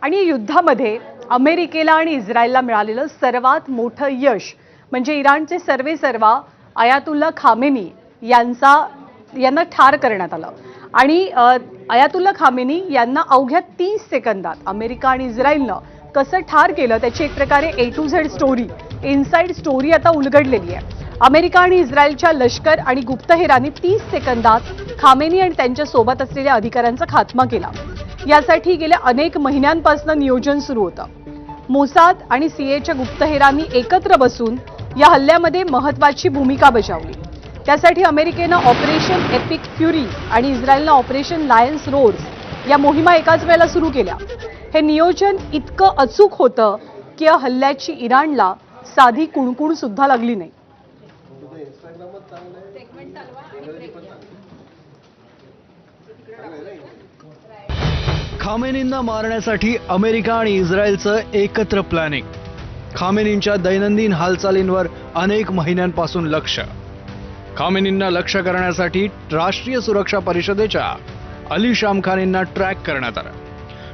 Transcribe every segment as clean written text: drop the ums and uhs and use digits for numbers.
आणि युद्धामध्ये अमेरिकेला आणि इस्रायलला मिळालेलं सर्वात मोठं यश म्हणजे इराणचे सर्वेसर्वा अयातुल्ला खामेनी यांना ठार करण्यात आलं। आणि अयातुल्ला खामेनी यांना अवघ्या 30 सेकंदात अमेरिका आणि इस्रायलनं कसं ठार केलं त्याची एक प्रकारे A to Z story, inside story आता उलगडलेली आहे। अमेरिका आणि इस्रायलच्या लष्कर आणि गुप्तहेरांनी 30 सेकंदात खामेनी आणि त्यांच्या सोबत असलेल्या अधिकाऱ्यांचा खात्मा केला। यासाठी गेल्या अनेक महिन्यांपासून नियोजन सुरू होतं। मोसाद आणि सीएच्या गुप्तहेरांनी एकत्र बसून या हल्ल्यामध्ये महत्त्वाची भूमिका बजावली। त्यासाठी अमेरिकेनं ऑपरेशन एपिक फ्युरी आणि इस्रायलनं ऑपरेशन लायन्स रोड्स या मोहिमा एकाच वेळेला सुरू केल्या। हे नियोजन इतकं अचूक होतं की या हल्ल्याची इराणला साधी कुणकुण सुद्धा लागली नाही। खामेनींना मारण्यासाठी अमेरिका आणि इस्रायलचं एकत्र प्लॅनिंग। खामेनींच्या दैनंदिन हालचालींवर अनेक महिन्यांपासून लक्ष। खामेनींना लक्ष्य करण्यासाठी राष्ट्रीय सुरक्षा परिषदेच्या अली शामखानींना ट्रॅक करण्यात आलं।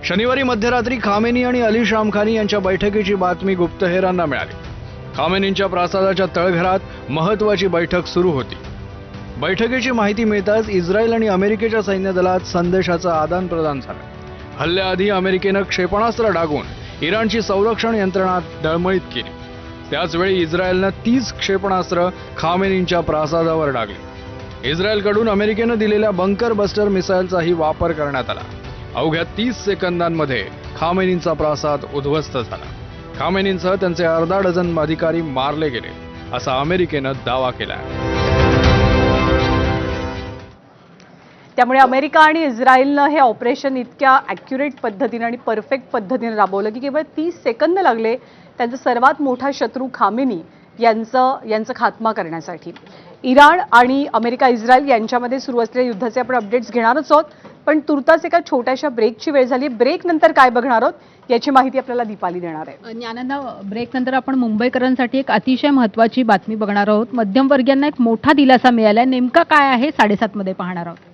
शनिवारी मध्यरात्री खामेनी आणि अली शामखानी यांच्या बैठकीची बातमी गुप्तहेरांना मिळाली। खामेनींच्या प्रासादाच्या तळघरात महत्त्वाची बैठक सुरू होती। बैठकीची माहिती मिळताच इस्रायल आणि अमेरिकेच्या सैन्य दलात संदेशाचं आदान प्रदान झालं। हल्ल्याआधी अमेरिकेनं क्षेपणास्त्र डागून इराणची संरक्षण यंत्रणा डळमळीत केली। त्याचवेळी इस्रायलनं 30 क्षेपणास्त्र खामेनींच्या प्रासादावर डागली। इस्रायलकडून अमेरिकेनं दिलेल्या बंकर बस्टर मिसाईलचाही वापर करण्यात आला। अवघ्या 30 सेकंदांमध्ये खामेनींचा प्रासाद उद्ध्वस्त झाला। खामेनींसह त्यांचे अर्धा डझन अधिकारी मारले गेले असा अमेरिकेनं दावा केला। त्यामुळे अमेरिका आणि इस्रायलनं हे ऑपरेशन इतक्या ॲक्युरेट पद्धतीने आणि परफेक्ट पद्धतीने राबवलं की केवळ 30 सेकंद लागले त्यांचा सर्वात मोठा शत्रू खामेनी यांचा खात्मा करण्यासाठी। इराण आणि अमेरिका इस्रायल यांच्यामध्ये सुरू असलेल्या युद्धाचे आपण अपडेट्स घेणारच आहोत, पण तुर्तास एका छोट्याशा ब्रेकची वेळ झाली। ब्रेक नंतर काय बघणार आहोत याची माहिती आपल्याला दीपाली देणार आहे। ज्ञानंदा, ब्रेक नंतर आपण मुंबईकरांसाठी एक अतिशय महत्त्वाची बातमी बघणार आहोत। मध्यमवर्गीयांना एक मोठा दिलासा मिळाला, नेमका काय आहे 7:30 मध्ये पाहणार आहोत।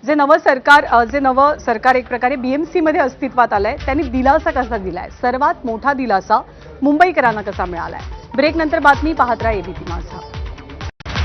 जे नवं सरकार एक प्रकारे BMC मध्ये अस्तित्वात आलंय त्यांनी दिलासा कसा दिलाय, सर्वात मोठा दिलासा मुंबईकरांना कसा मिळालाय। ब्रेक नंतर बातमी पाहत राहा ABC माझा।